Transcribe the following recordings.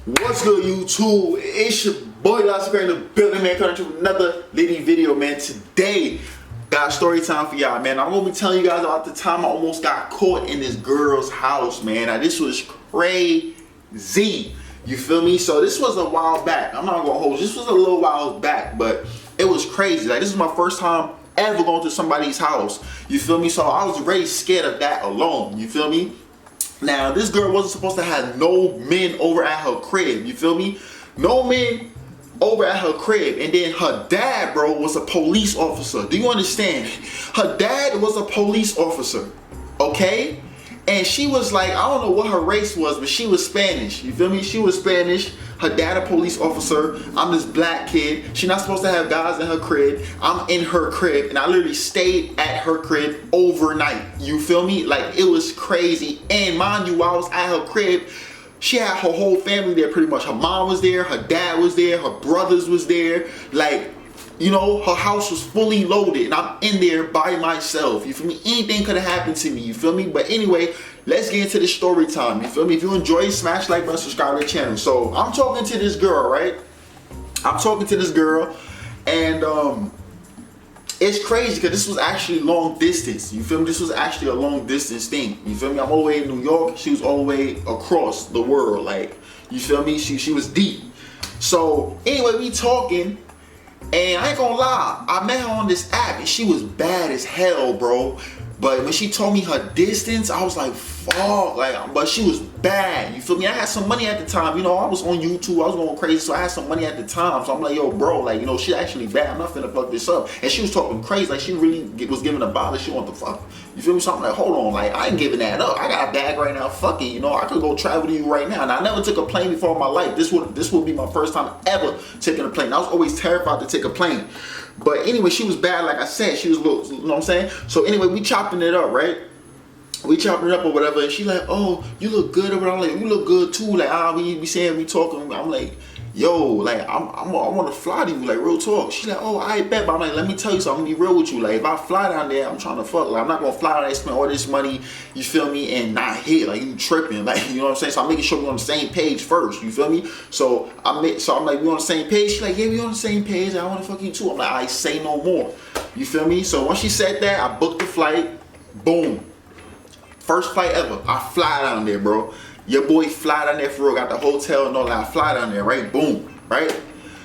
What's good, YouTube? It's your boy Last in the building, man. Coming to another litty video, man. Today, got a story time for y'all, man. I'm gonna be telling you guys about the time I almost got caught in this girl's house, man. Now, this was crazy. You feel me? So this was a while back. I'm not gonna hold you. This was a little while back, but it was crazy. Like, this is my first time ever going to somebody's house. You feel me? So I was already scared of that alone. You feel me? Now, this girl wasn't supposed to have no men over at her crib. You feel me? No men over at her crib. And then her dad, bro, was a police officer. Do you understand? Her dad was a police officer. Okay? And she was like, I don't know what her race was, but she was Spanish. You feel me? She was Spanish. Her dad a police officer. I'm this black kid. She's not supposed to have guys in her crib. I'm in her crib, and I literally stayed at her crib overnight. You feel me? Like, it was crazy. And mind you, while I was at her crib, she had her whole family there pretty much. Her mom was there, her dad was there, her brothers was there. Like, you know, her house was fully loaded, and I'm in there by myself. You feel me? Anything could have happened to me. You feel me? But anyway, let's get into the story time. You feel me? If you enjoy, smash like button, subscribe to the channel. So I'm talking to this girl, right? I'm talking to this girl, and it's crazy because this was actually long distance. You feel me? This was actually a long distance thing. You feel me? I'm all the way in New York. She was all the way across the world. Like, you feel me? She was deep. So anyway, we talking. And I ain't gonna lie, I met her on this app and she was bad as hell, bro. But when she told me her distance, I was like, fuck, like, but she was bad, you feel me? I had some money at the time, you know, I was on YouTube, I was going crazy, so I had some money at the time. So I'm like, yo, bro, like, you know, she actually bad, I'm not finna fuck this up. And she was talking crazy, like, she really was giving a bother, she want to fuck, you feel me? So I'm like, hold on, like, I ain't giving that up. I got a bag right now, fuck it, you know, I could go travel to you right now. And I never took a plane before in my life. This would be my first time ever taking a plane. I was always terrified to take a plane. But anyway, she was bad, like I said. She was a little, you know what I'm saying? So anyway, we chopping it up, right? We chopping it up or whatever, and she like, oh, you look good or whatever. I'm like, you look good too. Like, we be saying, we talking. I'm like, yo, like, I want to fly to you, like, real talk. She's like, oh, I bet, but I'm like, let me tell you something, I'm gonna be real with you. Like, if I fly down there, I'm trying to fuck. Like, I'm not gonna fly down there, spend all this money, you feel me, and not hit. Like, you tripping, like, you know what I'm saying? So I'm making sure we're on the same page first, you feel me? So I'm like, we on the same page. She's like, yeah, we on the same page. I want to fuck you too. I'm like, I say no more. You feel me? So once she said that, I booked the flight. Boom. First flight ever. I fly down there, bro. Your boy fly down there for real. Got the hotel and all that. I fly down there, right? Boom. Right?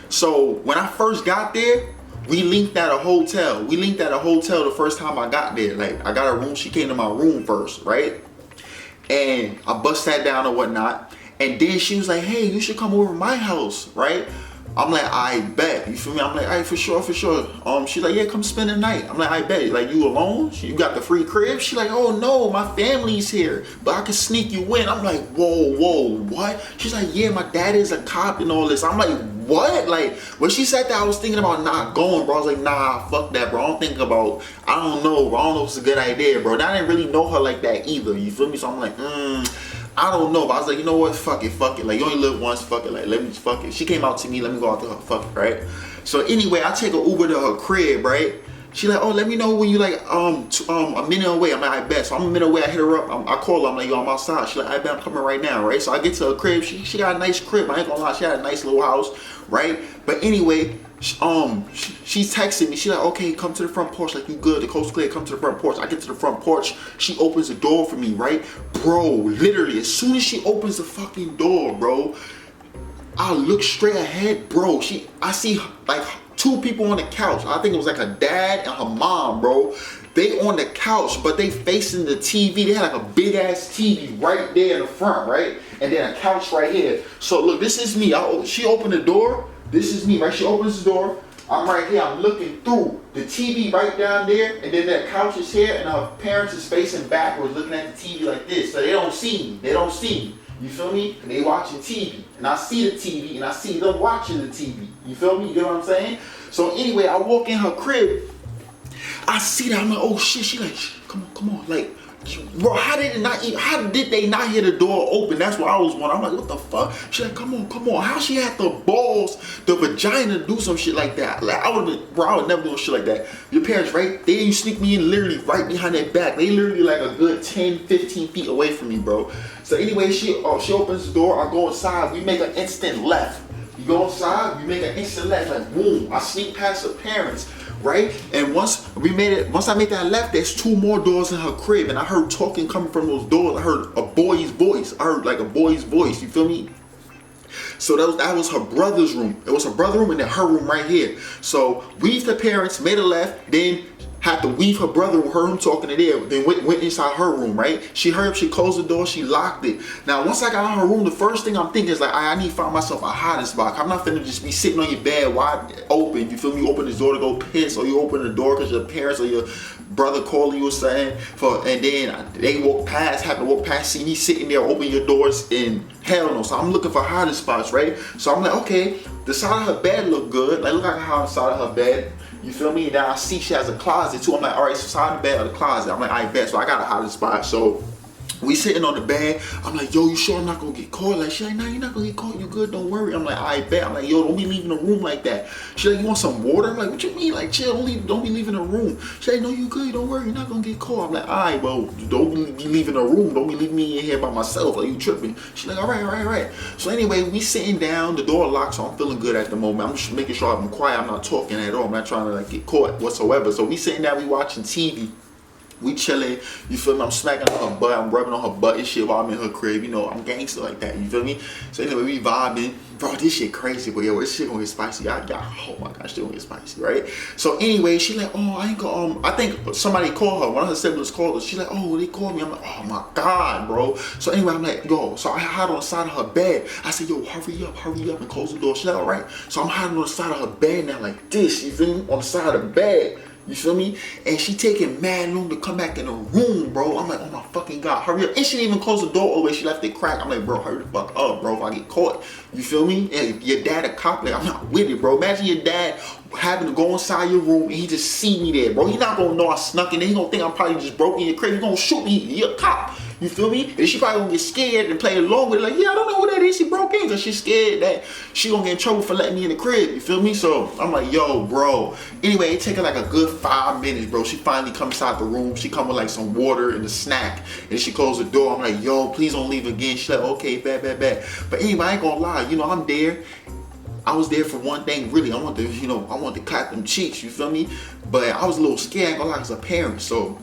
So when I first got there, we linked at a hotel. We linked at a hotel the first time I got there. Like, I got a room. She came to my room first, right? And I bust that down or whatnot. And then she was like, hey, you should come over to my house, right? I'm like, I bet. You feel me? I'm like, all right, for sure, for sure. She's like, yeah, come spend the night. I'm like, I bet. Like, you alone? You got the free crib? She's like, oh no, my family's here, but I can sneak you in. I'm like, whoa, what? She's like, yeah, my dad is a cop and all this. I'm like, what? Like, when she said that, I was thinking about not going, bro. I was like, nah, fuck that, bro. I don't think about, I don't know, bro. I don't know if it's a good idea, bro. And I didn't really know her like that either. You feel me? So I'm like, I don't know, but I was like, you know what, fuck it, like, you only live once, fuck it, like, let me, fuck it. She came out to me, let me go out to her, fuck it, right? So anyway, I take an Uber to her crib, right? She like, oh, let me know when you like, a minute away. I'm like, I bet. So I'm a minute away, I hit her up, I call her, I'm like, yo, I'm outside. She like, I bet I'm coming right now, right? So I get to her crib, she got a nice crib, I ain't gonna lie, she had a nice little house, right? But anyway, she's texting me. She's like, okay, come to the front porch. Like, you good? The coast's clear. Come to the front porch. I get to the front porch. She opens the door for me, right? Bro, literally, as soon as she opens the fucking door, bro, I look straight ahead, bro. I see like two people on the couch. I think it was like her dad and her mom, bro. They on the couch, but they facing the TV. They had like a big ass TV right there in the front, right? And then a couch right here. So look, this is me. She opened the door. This is me, right? She opens the door. I'm right here. I'm looking through. The TV right down there, and then that couch is here, and her parents is facing backwards, looking at the TV like this. So they don't see me. They don't see me. You feel me? And they watching TV, and I see the TV, and I see them watching the TV. You feel me? You get what I'm saying? So anyway, I walk in her crib. I see that. I'm like, oh shit. She like, come on, like. Bro, how did they not hear the door open? That's what I was wondering. I'm like, what the fuck? She's like, come on. How she had the balls, the vagina to do some shit like that? Like, I would never do shit like that. Your parents, right? They didn't sneak me in literally right behind their back. They literally like a good 10, 15 feet away from me, bro. So anyway, she opens the door. I go inside. We make an instant left. You go inside. We make an instant left. Like boom. I sneak past her parents, right? And once I made that left, there's 2 more doors in her crib, and I heard talking coming from those doors. I heard a boy's voice. I heard like a boy's voice. You feel me? So that was her brother's room. It was her brother's room and then her room right here. So weaved the parents, made a left, then had to weave her brother with her room talking to there, then went inside her room, right? She closed the door, she locked it. Now, once I got out of her room, the first thing I'm thinking is like, I need to find myself a hiding spot. I'm not finna just be sitting on your bed wide open. You feel me? You open this door to go piss, or you open the door because your parents or your brother calling you or saying, and then they happen to walk past, see me sitting there, open your doors, and hell no. So I'm looking for hiding spots, right? So I'm like, okay, the side of her bed look good. Like, look like how the side of her bed. You feel me? Now I see she has a closet too. I'm like, all right, so side of the bed or the closet. I'm like, I bet. So I got a hiding spot. So we sitting on the bed. I'm like, yo, you sure I'm not gonna get caught? Like, she like, nah, you're not gonna get caught. You good? Don't worry. I'm like, I bet. I'm like, yo, don't be leaving the room like that. She like, you want some water? I'm like, what you mean? Like, chill. Don't be leaving the room. She like, no, you good. Don't worry. You're not gonna get caught. I'm like, all right, well, don't be leaving the room. Don't be leaving me in here by myself. Like, you tripping? She's like, all right. So anyway, we sitting down. The door locked, so I'm feeling good at the moment. I'm just making sure I'm quiet. I'm not talking at all. I'm not trying to like get caught whatsoever. So we sitting down. We watching TV. We chilling, you feel me? I'm smacking on her butt, I'm rubbing on her butt and shit while I'm in her crib. You know, I'm gangster like that, you feel me? So anyway, we vibing. Bro, this shit crazy, but yo, this shit gonna get spicy. Oh my gosh, shit gonna get spicy, right? So anyway, she like, oh, I ain't gonna, I think somebody called her. One of her siblings called her. She like, oh, they called me. I'm like, oh my God, bro. So anyway, I'm like, yo, so I hide on the side of her bed. I said, yo, hurry up and close the door. She like, all right. So I'm hiding on the side of her bed now like this, you feel me? On the side of the bed. You feel me? And she taking mad long to come back in the room, bro. I'm like, oh my fucking God, hurry up. And she didn't even close the door all the way. She left it cracked. I'm like, bro, hurry the fuck up, bro, if I get caught. You feel me? And your dad a cop, like, I'm not with it, bro. Imagine your dad having to go inside your room and he just see me there, bro. He not gonna know I snuck in there. He gonna think I'm probably just broke in your crib. He gonna shoot me. You're a cop. You feel me? And she probably gonna get scared and play along with it. Like, yeah, I don't know who that is. She broke in because she's scared that she gonna get in trouble for letting me in the crib. You feel me? So I'm like, yo, bro. Anyway, it take her like a good 5 minutes, bro. She finally comes out the room. She come with like some water and a snack. And she closed the door. I'm like, yo, please don't leave again. She's like, okay, bad. But anyway, I ain't gonna lie. You know, I'm there. I was there for one thing, really. I want to clap them cheeks, you feel me? But I was a little scared, I ain't gonna lie, as a parent. So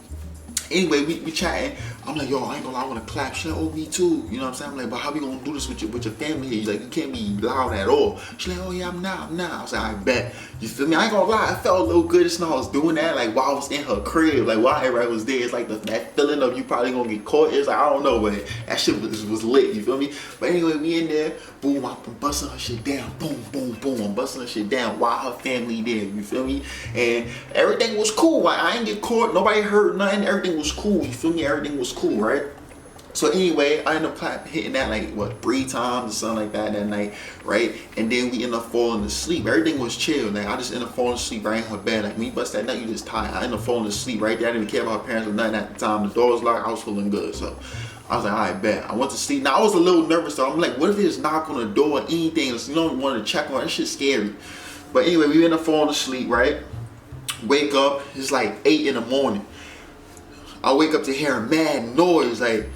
anyway, we chatting. I'm like, yo, I ain't gonna lie, I wanna clap. She's like, oh, me too. You know what I'm saying? I'm like, but how we gonna do this with your family here? He's like, you can't be loud at all. She's like, oh yeah, I'm not. I was like, I bet. You feel me? I ain't gonna lie, I felt a little good just now I was doing that, like while I was in her crib, like while everybody was there. It's like that feeling of you probably gonna get caught. It's like, I don't know, but that shit was lit, you feel me? But anyway, we in there, boom, I'm busting her shit down, boom. I'm busting her shit down while her family there, you feel me? And everything was cool. Like, I ain't get caught, nobody heard nothing, everything was cool, you feel me? Everything was cool, right? So anyway, I ended up hitting that like, what, 3 times or something like that night, right? And then we ended up falling asleep. Everything was chill. Like, I just ended up falling asleep right in her bed. Like, me bust that night, you just tired. I ended up falling asleep right there. I didn't even care about her parents or nothing at the time. The door was locked. I was feeling good. So I was like, all right, bet. I went to sleep. Now, I was a little nervous. So I'm like, what if they just knock on the door or anything? So, you know, wanted to check on her. That shit's scary. But anyway, we ended up falling asleep, right? Wake up. It's like 8 in the morning. I wake up to hearing mad noise. Like,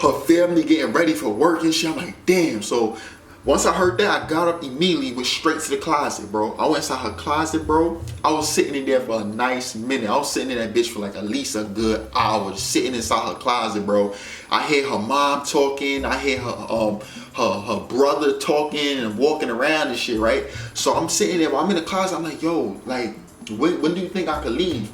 her family getting ready for work and shit. I'm like, damn. So once I heard that, I got up immediately, went straight to the closet, bro. I went inside her closet, bro. I was sitting in there for a nice minute. I was sitting in that bitch for like at least a good hour, just sitting inside her closet, bro. I hear her mom talking. I hear her brother talking and walking around and shit, right? So I'm sitting there, I'm in the closet. I'm like, yo, like, when do you think I could leave?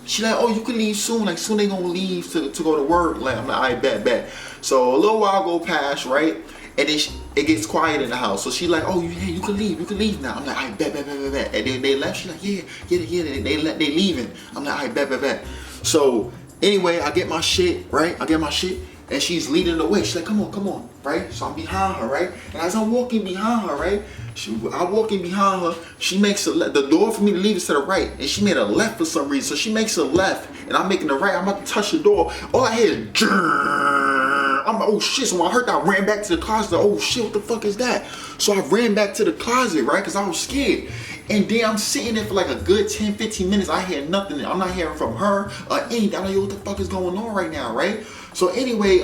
She like, oh, you can leave soon. Like, soon they gonna leave to go to work. Like, I'm like, all right, bet. So a little while go past, right? And then it gets quiet in the house. So she like, oh, hey, you can leave now. I'm like, all right, bet. And then they left. She like, yeah, they leaving. I'm like, all right, bet. So anyway, I get my shit, right? And she's leading the way. She's like, come on, right? So I'm behind her, right? And as I'm walking behind her, right? I'm walking behind her. She makes the door for me to leave is to the right. And she made a left for some reason. So she makes a left. And I'm making the right. I'm about to touch the door. All I hear is, I'm like, oh shit. So when I heard that, I ran back to the closet. Like, oh shit, what the fuck is that? So I ran back to the closet, right? Because I was scared. And then I'm sitting there for like a good 10, 15 minutes. I hear nothing. I'm not hearing from her or anything. I'm like, yo, what the fuck is going on right now, right? So anyway,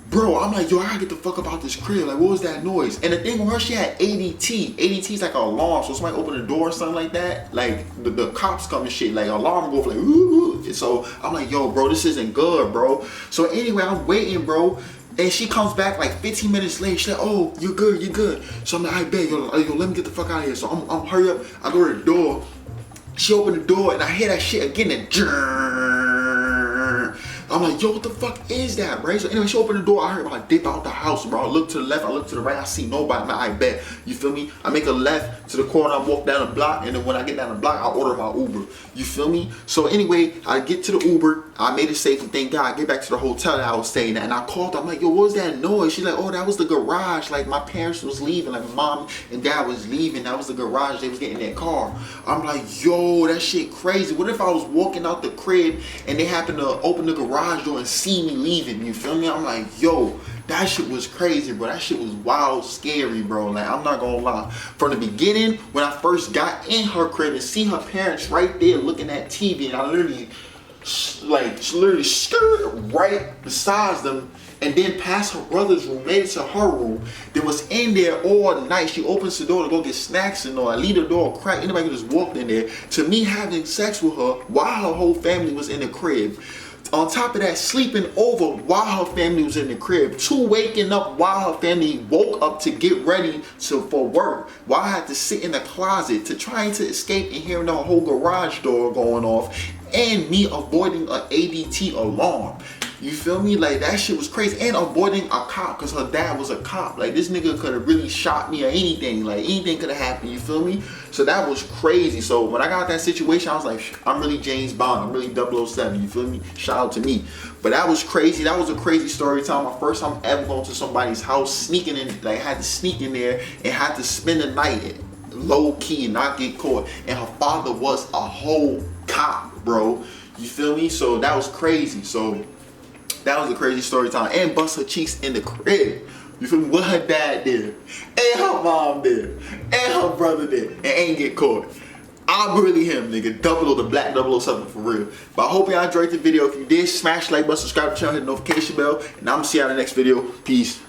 bro, I'm like, yo, I gotta get the fuck up out this crib. Like, what was that noise? And the thing with her, she had ADT. ADT is like an alarm. So somebody open the door or something like that, like the cops come and shit, like alarm go like, ooh. And so I'm like, yo, bro, this isn't good, bro. So anyway, I'm waiting, bro. And she comes back like 15 minutes later. She's like, oh, you're good, you're good. So I'm like, I bet, yo, let me get the fuck out of here. So I'm hurry up. I go to the door. She opened the door and I hear that shit again. And I'm like, yo, what the fuck is that, right? So anyway, she opened the door. I heard about dip out the house, bro. I look to the left, I look to the right. I see nobody. I'm like, I bet. You feel me? I make a left to the corner. I walk down the block. And then when I get down the block, I order my Uber. You feel me? So anyway, I get to the Uber. I made it safe and thank God. I get back to the hotel that I was staying at. And I called her. I'm like, yo, what was that noise? She's like, oh, that was the garage. Like my parents was leaving. Like mom and dad was leaving. That was the garage. They was getting their car. I'm like, yo, that shit crazy. What if I was walking out the crib and they happened to open the garage door and see me leaving? You feel me? I'm like, yo, that shit was crazy, bro. That shit was wild, scary, bro. Like, I'm not gonna lie. From the beginning, when I first got in her crib and see her parents right there looking at TV, and I literally skirted right beside them, and then past her brother's room, made it to her room. That was in there all night. She opens the door to go get snacks and all. I leave the door cracked. Anybody could just walk in there. To me having sex with her while her whole family was in the crib. On top of that, sleeping over while her family was in the crib. 2, waking up while her family woke up to get ready for work. While I had to sit in the closet to trying to escape and hearing the whole garage door going off. And me avoiding an ADT alarm. You feel me? Like, that shit was crazy. And avoiding a cop, because her dad was a cop. Like, this nigga could have really shot me or anything. Like, anything could have happened. You feel me? So that was crazy. So when I got that situation, I was like, I'm really James Bond. I'm really 007. You feel me? Shout out to me. But that was crazy. That was a crazy story time. My first time ever going to somebody's house, sneaking in, like, had to sneak in there and had to spend the night low key and not get caught. And her father was a whole cop, bro. You feel me? So that was crazy. So that was a crazy story time. And bust her cheeks in the crib. You feel me? What her dad did. And her mom did. And her brother did. And ain't get caught. I'm really him, nigga. 00 the black 007 for real. But I hope y'all enjoyed the video. If you did, smash like button, subscribe to the channel, hit the notification bell. And I'm gonna see y'all in the next video. Peace.